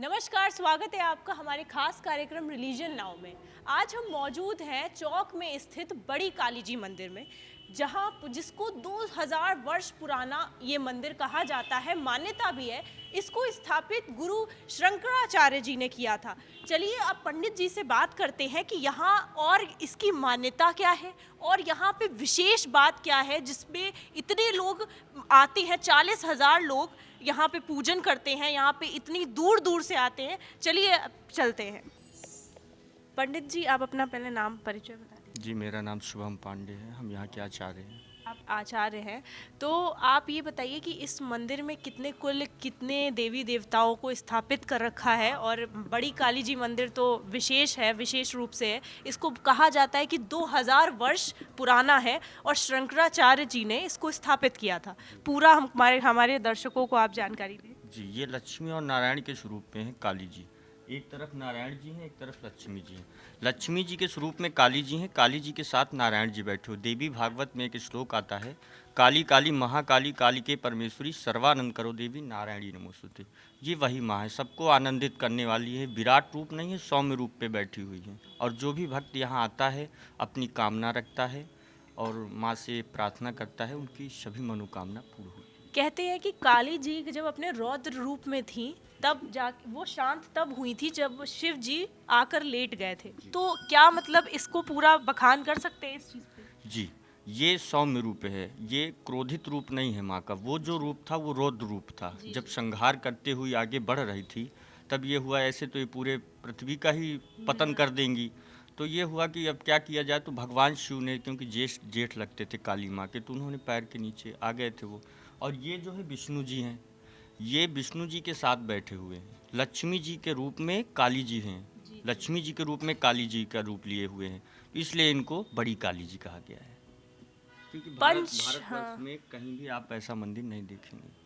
नमस्कार, स्वागत है आपका हमारे खास कार्यक्रम रिलीजन नाउ में। आज हम मौजूद हैं चौक में स्थित बड़ी काली जी मंदिर में, जहां जिसको 2000 वर्ष पुराना ये मंदिर कहा जाता है। मान्यता भी है इसको स्थापित गुरु शंकराचार्य जी ने किया था। चलिए अब पंडित जी से बात करते हैं कि यहाँ और इसकी मान्यता क्या है और यहाँ पे विशेष बात क्या है जिसमें इतने लोग आते हैं। 40,000 लोग यहाँ पे पूजन करते हैं, यहाँ पे इतनी दूर दूर से आते हैं। चलिए अब चलते हैं। पंडित जी, आप अपना पहले नाम परिचय बता दीजिए। जी, मेरा नाम शुभम पांडे है। हम यहाँ के आचार्य हैं। आप आचार्य हैं, तो आप ये बताइए कि इस मंदिर में कितने देवी देवताओं को स्थापित कर रखा है। और बड़ी काली जी मंदिर तो विशेष है, विशेष रूप से है। इसको कहा जाता है कि 2000 वर्ष पुराना है और शंकराचार्य जी ने इसको स्थापित किया था। पूरा हमारे दर्शकों को आप जानकारी दें। जी, ये लक्ष्मी और नारायण के स्वरूप में है काली जी। एक तरफ नारायण जी हैं, एक तरफ लक्ष्मी जी हैं। लक्ष्मी जी के स्वरूप में काली जी हैं, काली जी के साथ नारायण जी बैठे हो। देवी भागवत में एक श्लोक आता है, काली काली महाकाली कालिके परमेश्वरी सर्वानंद करो देवी नारायणी नमोस्तुते। ये वही माँ है, सबको आनंदित करने वाली है। विराट रूप नहीं है, सौम्य रूप पे बैठी हुई है। और जो भी भक्त यहाँ आता है अपनी कामना रखता है और माँ से प्रार्थना करता है, उनकी सभी मनोकामना पूर्ण होती है। कहते हैं कि काली जी जब अपने रौद्र रूप में थी तब जा वो शांत तब हुई थी जब शिव जी आकर लेट गए थे। तो क्या मतलब इसको पूरा बखान कर सकते हैं इस चीज़ पे? जी, ये सौम्य रूप है, ये क्रोधित रूप नहीं है माँ का। वो जो रूप था वो रौद्र रूप था। जब संहार करते हुए आगे बढ़ रही थी तब ये हुआ। ऐसे तो ये पूरे पृथ्वी का ही पतन कर देंगी। तो ये हुआ कि अब क्या किया जाए। तो भगवान शिव ने, क्योंकि जेठ लगते थे काली माँ के, तो उन्होंने पैर के नीचे आ गए थे वो। और ये जो है विष्णु जी हैं, ये विष्णु जी के साथ बैठे हुए हैं। लक्ष्मी जी के रूप में काली जी हैं, लक्ष्मी जी के रूप में काली जी का रूप लिए हुए हैं। इसलिए इनको बड़ी काली जी कहा गया है। क्योंकि भारतवर्ष में कहीं भी आप ऐसा मंदिर नहीं देखेंगे।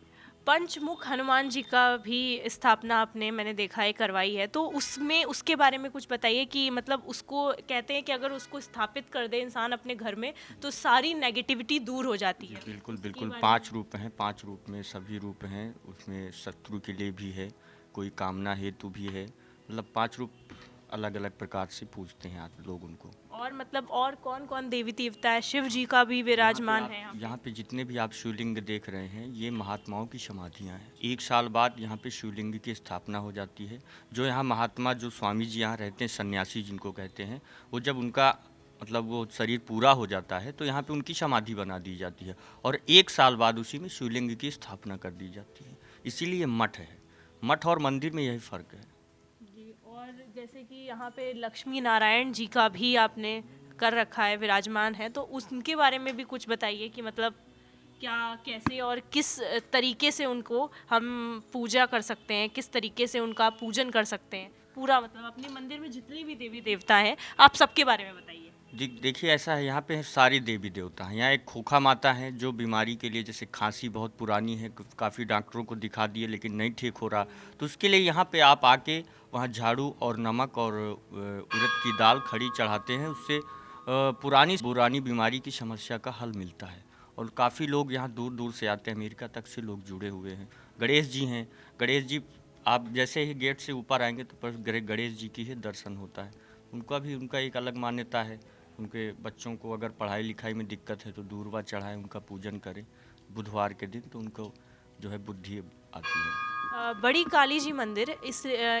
पंचमुख हनुमान जी का भी स्थापना मैंने देखा है करवाई है। तो उसमें उसके बारे में कुछ बताइए कि मतलब उसको कहते हैं कि अगर उसको स्थापित कर दे इंसान अपने घर में तो सारी नेगेटिविटी दूर हो जाती है। बिल्कुल बिल्कुल। 5 रूप हैं, 5 रूप में सभी रूप हैं। उसमें शत्रु के लिए भी है, कोई कामना हेतु भी है। मतलब 5 रूप अलग अलग प्रकार से पूजते हैं आप लोग उनको। और मतलब और कौन कौन देवी देवता है? शिव जी का भी विराजमान है यहाँ पे जितने भी आप शिवलिंग देख रहे हैं, ये महात्माओं की समाधियाँ हैं। 1 साल बाद यहाँ पे शिवलिंग की स्थापना हो जाती है। जो यहाँ महात्मा, जो स्वामी जी यहाँ रहते हैं, सन्यासी जिनको कहते हैं, वो जब उनका मतलब वो शरीर पूरा हो जाता है तो यहाँ पे उनकी समाधि बना दी जाती है। और 1 साल बाद उसी में शिवलिंग की स्थापना कर दी जाती है। इसीलिए मठ है। मठ और मंदिर में यही फ़र्क है। और जैसे कि यहाँ पे लक्ष्मी नारायण जी का भी आपने कर रखा है, विराजमान है, तो उनके बारे में भी कुछ बताइए कि मतलब क्या, कैसे और किस तरीके से उनको हम पूजा कर सकते हैं, किस तरीके से उनका पूजन कर सकते हैं। पूरा मतलब अपने मंदिर में जितने भी देवी देवता हैं आप सबके बारे में बताइए। देखिए, ऐसा है, यहाँ पे सारी देवी देवता हैं। यहाँ एक खोखा माता है जो बीमारी के लिए, जैसे खांसी बहुत पुरानी है, काफ़ी डॉक्टरों को दिखा दिए लेकिन नहीं ठीक हो रहा, तो उसके लिए यहाँ पे आप आके वहाँ झाड़ू और नमक और उड़द की दाल खड़ी चढ़ाते हैं। उससे पुरानी बीमारी की समस्या का हल मिलता है। और काफ़ी लोग यहाँ दूर दूर से आते हैं, अमेरिका तक से लोग जुड़े हुए हैं। गणेश जी हैं, गणेश जी आप जैसे ही गेट से ऊपर आएंगे तो पर गणेश जी की ही दर्शन होता है। उनका एक अलग मान्यता है। उनके बच्चों को अगर पढ़ाई लिखाई में दिक्कत है तो दूर्वा चढ़ाएं, उनका पूजन करें बुधवार के दिन, तो उनको जो है बुद्धि आती है। बड़ी काली जी मंदिर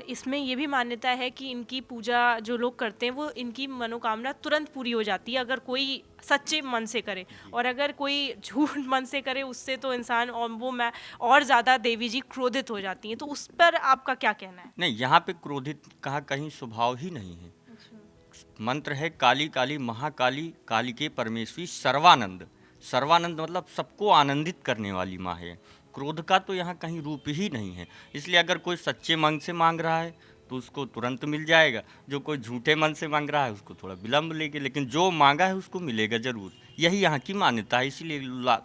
इसमें ये भी मान्यता है कि इनकी पूजा जो लोग करते हैं वो इनकी मनोकामना तुरंत पूरी हो जाती है अगर कोई सच्चे मन से करे। और अगर कोई झूठ मन से करे उससे तो इंसान और ज़्यादा देवी जी क्रोधित हो जाती हैं। तो उस पर आपका क्या कहना है? नहीं, यहाँ पे क्रोधित कहा कहीं स्वभाव ही नहीं है। मंत्र है, काली काली महाकाली कालिके परमेश्वरी सर्वानंद। सर्वानंद मतलब सबको आनंदित करने वाली माँ है। क्रोध का तो यहाँ कहीं रूप ही नहीं है। इसलिए अगर कोई सच्चे मन से मांग रहा है तो उसको तुरंत मिल जाएगा। जो कोई झूठे मन से मांग रहा है उसको थोड़ा विलम्ब लेके, लेकिन जो मांगा है उसको मिलेगा ज़रूर। यही यहाँ की मान्यता है, इसीलिए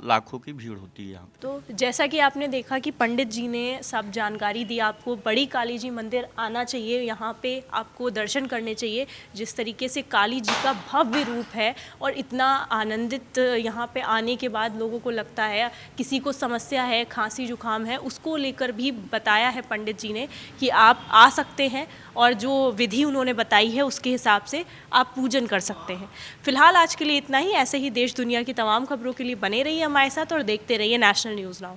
लाखों की भीड़ होती है यहाँ पे। तो जैसा कि आपने देखा कि पंडित जी ने सब जानकारी दी, आपको बड़ी काली जी मंदिर आना चाहिए, यहाँ पे आपको दर्शन करने चाहिए। जिस तरीके से काली जी का भव्य रूप है और इतना आनंदित यहाँ पे आने के बाद लोगों को लगता है, किसी को समस्या है, खांसी जुकाम है, उसको लेकर भी बताया है पंडित जी ने कि आप आ सकते हैं और जो विधि उन्होंने बताई है उसके हिसाब से आप पूजन कर सकते हैं। फिलहाल आज के लिए इतना ही। ऐसे ही देश दुनिया की तमाम खबरों के लिए बने रहिए हमारे साथ और देखते रहिए नेशनल न्यूज़ नाउ।